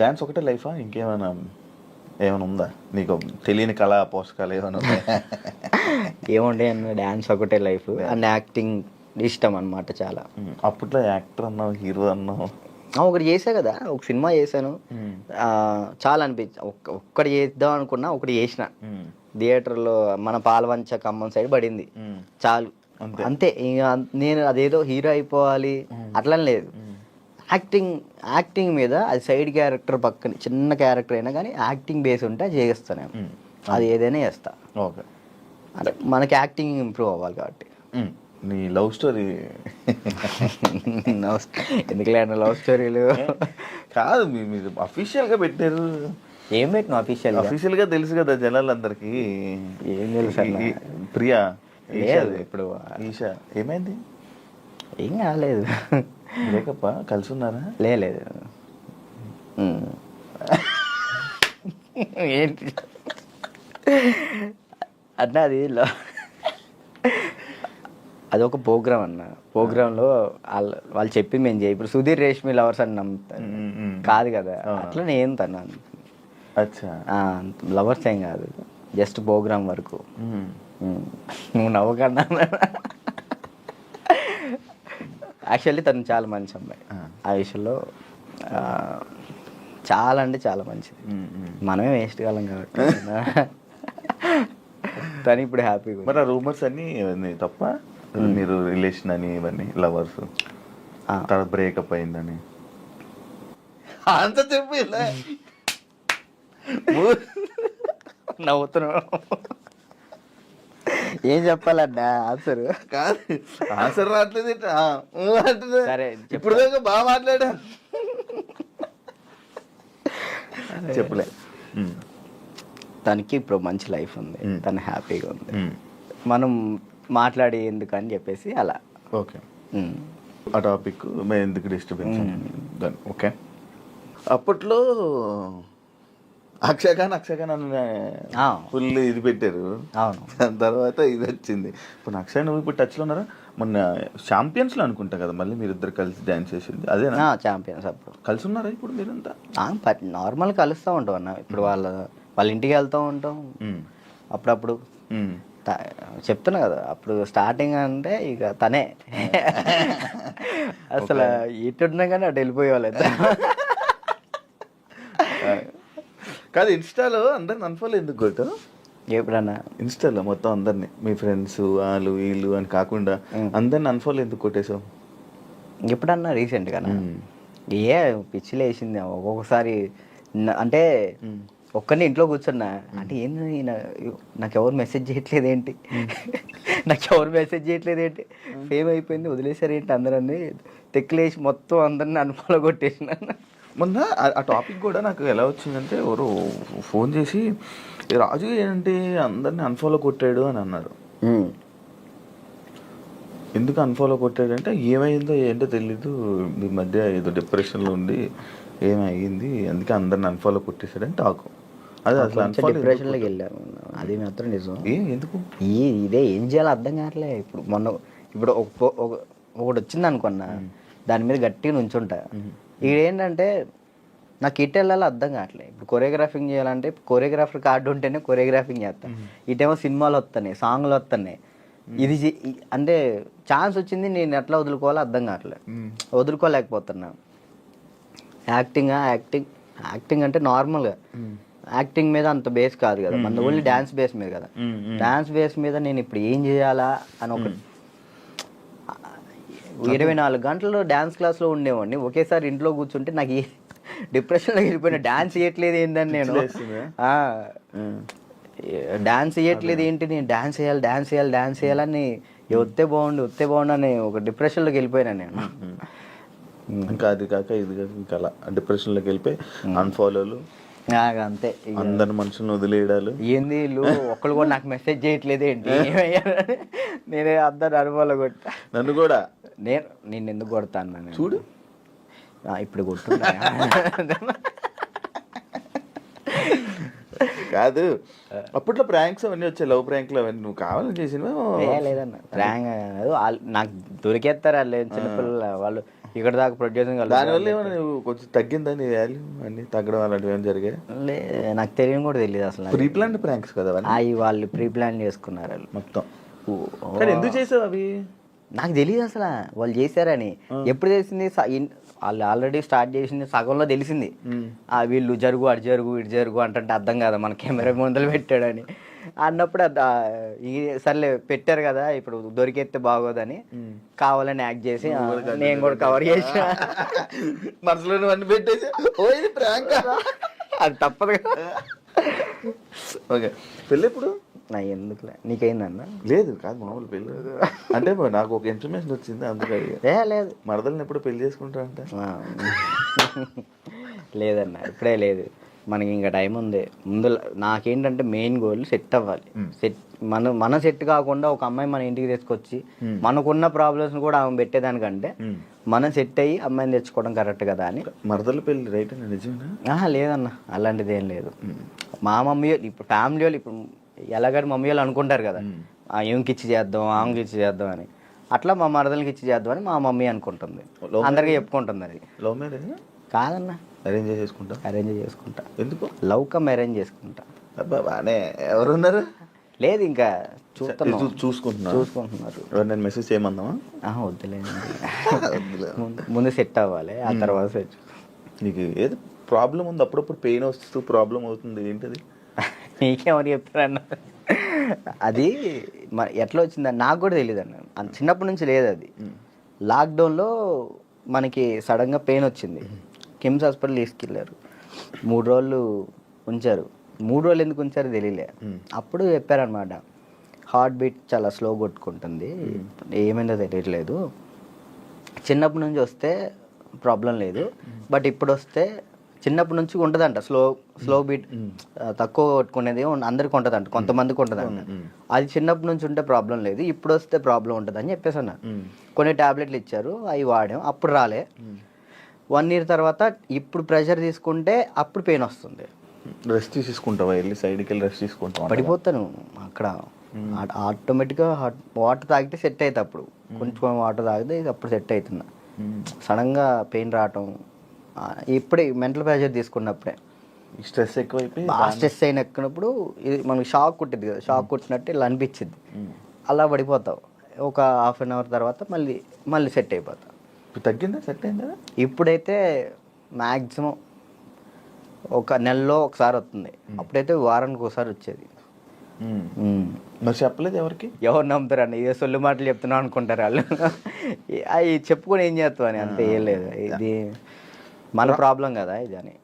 Dance ఒకటే లైఫా ఇంకేమైనా ఏమైనా ఉందా నీకు తెలియని కళా పోషకాలు ఏమైనా ఉన్నాయా? ఏముండే అన్న డ్యాన్స్ ఒకటే లైఫ్ అండ్ యాక్టింగ్ ఇష్టం అనమాట చాలా. అప్పట్లో యాక్టర్ అన్నావు, హీరో అన్నావు. ఒకటి చేసా కదా, ఒక సినిమా చేశాను. చాలా అనిపించి ఒక్కటి చేద్దాం అనుకున్నా, ఒకటి చేసిన థియేటర్లో మన పాలవంచ ఖమ్మం సైడ్ పడింది. చాలు అంతే. ఇక నేను అదేదో హీరో అయిపోవాలి అట్లని లేదు. యాక్టింగ్ మీద అది సైడ్ క్యారెక్టర్ పక్కన చిన్న క్యారెక్టర్ అయినా కానీ యాక్టింగ్ బేస్ ఉంటే చేస్తాను నేను. అది ఏదైనా చేస్తా. ఓకే, అంటే మనకి యాక్టింగ్ ఇంప్రూవ్ అవ్వాలి కాబట్టి. నీ లవ్ స్టోరీ ఎందుకులే అన్న లవ్ స్టోరీలు కాదు, మీరు అఫీషియల్గా పెట్టారు. ఏం పెట్టిన అఫీషియల్గా తెలుసు కదా జనాలందరికీ. ఏం తెలుసు అన్న? ప్రియా లేదు ఇప్పుడు. ఈషా ఏమైంది? ఏం కాలేదు. బ్రేకప్ కలిసి ఉన్నారా? లేదు. ఏంటి అన్న అది అదొక ప్రోగ్రామ్ అన్న. ప్రోగ్రాంలో వాళ్ళు చెప్పి మేము చేయి. ఇప్పుడు సుధీర్ రేష్మి లవర్స్ అని నమ్ముతాను కాదు కదా, అట్లా నేను తన్నాను. లవర్స్ ఏం కాదు, జస్ట్ ప్రోగ్రామ్ వరకు. నువ్వు నవ్వకన్నా. యాక్చువల్లీ తను చాలా మంచి అమ్మాయి. ఆ విషయంలో చాలా అంటే చాలా మంచిది. మనమే వేస్ట్ కాలం కాబట్టి తను ఇప్పుడు హ్యాపీగా. మరి ఆ రూమర్స్ అన్నీ తప్ప? మీరు రిలేషన్ అని ఇవన్నీ లవర్స్ తర్వాత బ్రేకప్ అయిందని అంత చెప్పి నవ్వుతున్నావు. ఏం చెప్పాలన్నా ఆన్సర్? కాదు, ఆన్సర్ రావట్లేదు. సరే ఇప్పుడు దాకా బాగా మాట్లాడా. చెప్పలే. తనకి ఇప్పుడు మంచి లైఫ్ ఉంది, తను హ్యాపీగా ఉంది. మనం మాట్లాడి ఎందుకని చెప్పేసి అలా. ఓకే, ఆ టాపిక్ మేము ఎందుకు డిస్టర్బెన్స్. ఓకే, అప్పట్లో అక్షయఖాన్ అన్న ఫుల్ ఇది పెట్టారు. అవును, దాని తర్వాత ఇది వచ్చింది. ఇప్పుడు అక్షయ్ నువ్వు ఇప్పుడు టచ్లో ఉన్నారా? మొన్న ఛాంపియన్స్లో అనుకుంటా కదా మళ్ళీ మీరిద్దరు కలిసి డ్యాన్స్ చేసింది అదేనా? ఛాంపియన్స్. అప్పుడు కలిసి ఉన్నారా ఇప్పుడు మీరంతా? నార్మల్ కలుస్తూ ఉంటాం అన్న. ఇప్పుడు వాళ్ళ ఇంటికి వెళ్తూ ఉంటాం అప్పుడప్పుడు. చెప్తున్నా కదా, అప్పుడు స్టార్టింగ్ అంటే ఇక తనే అసలు ఇటున్నా కానీ అటు వెళ్ళిపోయేవాళ్ళు. కాదు, ఇన్స్టాలో అందరిని అన్ఫాలో ఎందుకు కొట్టావు? ఎప్పుడన్నా ఇన్స్టాలో మొత్తం అందరినీ, మీ ఫ్రెండ్స్ వాళ్ళు వీళ్ళు అని కాకుండా అందరిని అన్ఫాలో ఎందుకు కొట్టేసావు? ఎప్పుడన్నా రీసెంట్గా పిచ్చిలు వేసింది ఒక్కొక్కసారి. అంటే ఒక్కరిని ఇంట్లో కూర్చున్నా అంటే ఏంది నాకు ఎవరు మెసేజ్ చేయట్లేదు ఏంటి, ఫేమ్ అయిపోయింది వదిలేసారు ఏంటి అందరని తెక్కులేసి మొత్తం అందరిని అన్ఫాలో కొట్టేసిన. మొన్న ఆ టాపిక్ కూడా నాకు ఎలా వచ్చిందంటే ఎవరు ఫోన్ చేసి రాజు ఏంటంటే అందరిని అన్ఫాలో కొట్టాడు అని అన్నారు. ఎందుకు అన్ఫాలో కొట్టాడు అంటే ఏమైందో ఏంటో తెలీదు, ఈ మధ్య ఏదో డిప్రెషన్లో ఉండి ఏమైంది అందుకే అందరిని అన్ఫాలో కొట్టేశాడని టాకు. అదే అసలు డిప్రెషన్లోకి వెళ్ళాను, అది మాత్రం నిజం. ఎందుకు ఇదే ఏం చేయాలో అర్థం కావట్లే. ఇప్పుడు ఒకటి వచ్చింది అనుకున్నా, దాని మీద గట్టిగా నుంచుంటా. ఏంటంటే నాకు ఇటు వెళ్ళాలో అర్థం కావట్లేదు. ఇప్పుడు కొరియోగ్రాఫింగ్ చేయాలంటే కొరియోగ్రాఫర్ కార్డు ఉంటేనే కొరియోగ్రాఫింగ్ చేస్తాను. ఇటేమో సినిమాలు వస్తున్నాయి, సాంగ్లు వస్తున్నాయి. ఇది అంటే ఛాన్స్ వచ్చింది, నేను ఎట్లా వదులుకోవాలో అర్థం కావట్లేదు, వదులుకోలేకపోతున్నా. యాక్టింగ్ అంటే నార్మల్గా యాక్టింగ్ మీద అంత బేస్ కాదు కదా, మన ఓన్లీ డ్యాన్స్ బేస్ మీద కదా. డ్యాన్స్ బేస్ మీద నేను ఇప్పుడు ఏం చేయాలా అని ఒక 24 గంటలు డ్యాన్స్ క్లాస్లో ఉండేవాడిని. ఒకేసారి ఇంట్లో కూర్చుంటే నాకు డిప్రెషన్లో వెళ్ళిపోయిన. డ్యాన్స్ చేయట్లేదు ఏంటని నేను డాన్స్ చేయట్లేదు ఏంటి, నేను డాన్స్ చేయాలని వస్తే బాగుండు అని ఒక డిప్రెషన్లోకి వెళ్ళిపోయినా నేను. ఇంకా అది కాక ఇది కాక ఇంకా అలా డిప్రెషన్లోకి వెళ్ళిపోయి అన్ఫాలోలు అంతే. అందరి మనుషులను వదిలేయడాలు. ఏంది వీళ్ళు ఒక్కళ్ళు కూడా నాకు మెసేజ్ చేయట్లేదు ఏంటి, నేనే అందరు అనుభవాలు కొట్టా. నన్ను కూడా నేను ఎందుకు కొడతాను చూడు, ఇప్పుడు కొట్టున్నా. కాదు అప్పట్లో ప్రాంక్స్ అవన్నీ వచ్చాయి, లవ్ ప్రాంక్లు అవన్నీ నువ్వు కావాలని చేసినవా? లేదన్న ప్రాంక్ నాకు దొరికేస్తారు వాళ్ళు చిన్నపిల్లలు. వాళ్ళు ఇక్కడ దాకా ప్రొడ్యూసింగ్ దానివల్ల ఏమైనా నువ్వు కొంచెం తగ్గిందా నీ వాల్యూ అన్ని తగ్గడం అలాంటివి ఏమైనా జరిగాయి? నాకు తెలియని కూడా తెలియదు అసలు. ప్రీ ప్లాన్ ప్రాంక్స్ కదా అవన్నీ? అవి వాళ్ళు ప్రీ ప్లాన్ చేసుకున్నారు వాళ్ళు మొత్తం. కానీ ఎందుకు చేసావు అవి? నాకు తెలియదు అసలు వాళ్ళు చేశారని. ఎప్పుడు తెలిసింది? వాళ్ళు ఆల్రెడీ స్టార్ట్ చేసింది సగంలో తెలిసింది. వీళ్ళు జరుగు అటు జరుగు ఇటు జరుగు అంటే అర్థం కదా మన కెమెరా ముందలు పెట్టాడని అన్నప్పుడు సర్లే పెట్టారు కదా ఇప్పుడు దొరికేస్తే బాగోదని కావాలని యాక్ట్ చేసి నేను కూడా కవర్ చేసిన. మనసులో అన్ని పెట్టేసి అది తప్పదు కదా. ఓకే, పెళ్ళి ఎప్పుడు? నా ఎందుకులే, నీకైందన్న? లేదు కాదు, మామూలు పెళ్ళి అంటే నాకు ఒక ఇన్ఫర్మేషన్ వచ్చింది అందుకే. లేదు మరదల్ని ఎప్పుడు పెళ్లి చేసుకుంటా అంటే లేదన్న, ఇప్పుడే లేదు, మనకి ఇంకా టైం ఉంది. ముందు నాకేంటంటే మెయిన్ గోల్ సెట్ అవ్వాలి. మన సెట్ కాకుండా ఒక అమ్మాయి మన ఇంటికి తెచ్చుకొచ్చి మనకున్న ప్రాబ్లమ్స్ కూడా ఆమె పెట్టేదానికంటే మనం సెట్ అయ్యి అమ్మాయిని తెచ్చుకోవడం కరెక్ట్ కదా అని. మరదల పెళ్ళి రైట్ అని నిజమేనా? లేదన్న, అలాంటిది ఏం లేదు. మా మమ్మీ ఇప్పుడు ఫ్యామిలీ వాళ్ళు ఇప్పుడు ఎలాగని మమ్మీ వాళ్ళు అనుకుంటారు కదా, ఈమెకి ఇచ్చి చేద్దాం ఆమెకి ఇచ్చి చేద్దాం అని. అట్లా మా మరదలకి ఇచ్చి చేద్దాం అని మా మమ్మీ అనుకుంటుంది, అందరికీ చెప్పుకుంటుంది. అది లవ్ మ్యారేజ్ కాదన్న, అరేంజ్ చేసుకుంటా. అరేంజ్ చేసుకుంటా. ఎందుకు? లవ్ కమ్ అరేంజ్ చేసుకుంటా. అబ్బా బానే. ఎవరున్నారు? లేదు ఇంకా చూసుకుంటున్నారు. నేను మెసేజ్ చేయమందామా? వద్దులేదు, ముందు సెట్ అవ్వాలి, ఆ తర్వాత సెట్. నీకు ఏదో ప్రాబ్లం ఉంది, అప్పుడప్పుడు పెయిన్ వస్తూ ప్రాబ్లం అవుతుంది, ఏంటది? నీకేమని చెప్తారన్న? అది ఎట్లా వచ్చిందని నాకు కూడా తెలియదు అన్న, చిన్నప్పటి నుంచి లేదు అది. లాక్డౌన్లో మనకి సడన్గా పెయిన్ వచ్చింది, కిమ్స్ హాస్పిటల్ తీసుకెళ్ళారు, 3 రోజులు ఉంచారు. 3 రోజులు ఎందుకు ఉంచారో తెలియలే. అప్పుడు చెప్పారనమాట, హార్ట్ బీట్ చాలా స్లో కొట్టుకుంటుంది, ఏమైందో తెలియట్లేదు, చిన్నప్పటి నుంచి వస్తే ప్రాబ్లం లేదు, బట్ ఇప్పుడు వస్తే చిన్నప్పటి నుంచి ఉంటుందంట స్లో బీట్, తక్కువ కొట్టుకునేది అందరికి ఉంటుందంట, కొంతమందికి ఉంటుందంట. అది చిన్నప్పటి నుంచి ఉంటే ప్రాబ్లం లేదు, ఇప్పుడు వస్తే ప్రాబ్లం ఉంటుంది అని చెప్పేసి అన్నారు. కొన్ని టాబ్లెట్లు ఇచ్చారు, అవి వాడాం, అప్పుడు రాలే. 1 year తర్వాత ఇప్పుడు ప్రెషర్ తీసుకుంటే అప్పుడు పెయిన్ వస్తుంది. రెస్ట్ తీసుకుంటావా? వెళ్ళి సైడ్కి వెళ్ళి రెస్ట్ తీసుకుంటావా? పడిపోతాను అక్కడ, ఆటోమేటిక్గా వాటర్ తాగితే సెట్ అవుతుంది. అప్పుడు కొంచెం వాటర్ తాగితే అప్పుడు సెట్ అవుతుంది. సడన్గా పెయిన్ రావటం ఇప్పుడే మెంటల్ ప్రెషర్ తీసుకున్నప్పుడే. స్ట్రెస్ ఎక్కువైపోయి స్ట్రెస్ అయిన ఎక్కినప్పుడు ఇది మనకి షాక్ కొట్టింది కదా, షాక్ కొట్టినట్టు ఇలా అనిపించింది, అలా పడిపోతావు. ఒక 1/2 hour తర్వాత మళ్ళీ సెట్ అయిపోతావు. తగ్గిందా? సెట్ అయిందా? ఇప్పుడైతే మ్యాక్సిమం ఒక నెలలో ఒకసారి వస్తుంది, అప్పుడైతే వారానికి ఒకసారి వచ్చేది. మరి చెప్పలేదు ఎవరికి? ఎవరు నమ్ముతారు అన్న, ఇదే సొల్లు మాటలు చెప్తున్నావు అనుకుంటారు వాళ్ళు. అవి చెప్పుకొని ఏం చేస్తావు అని, అంతే, ఏం లేదు, ఇది మన ప్రాబ్లం కదా ఇది అని.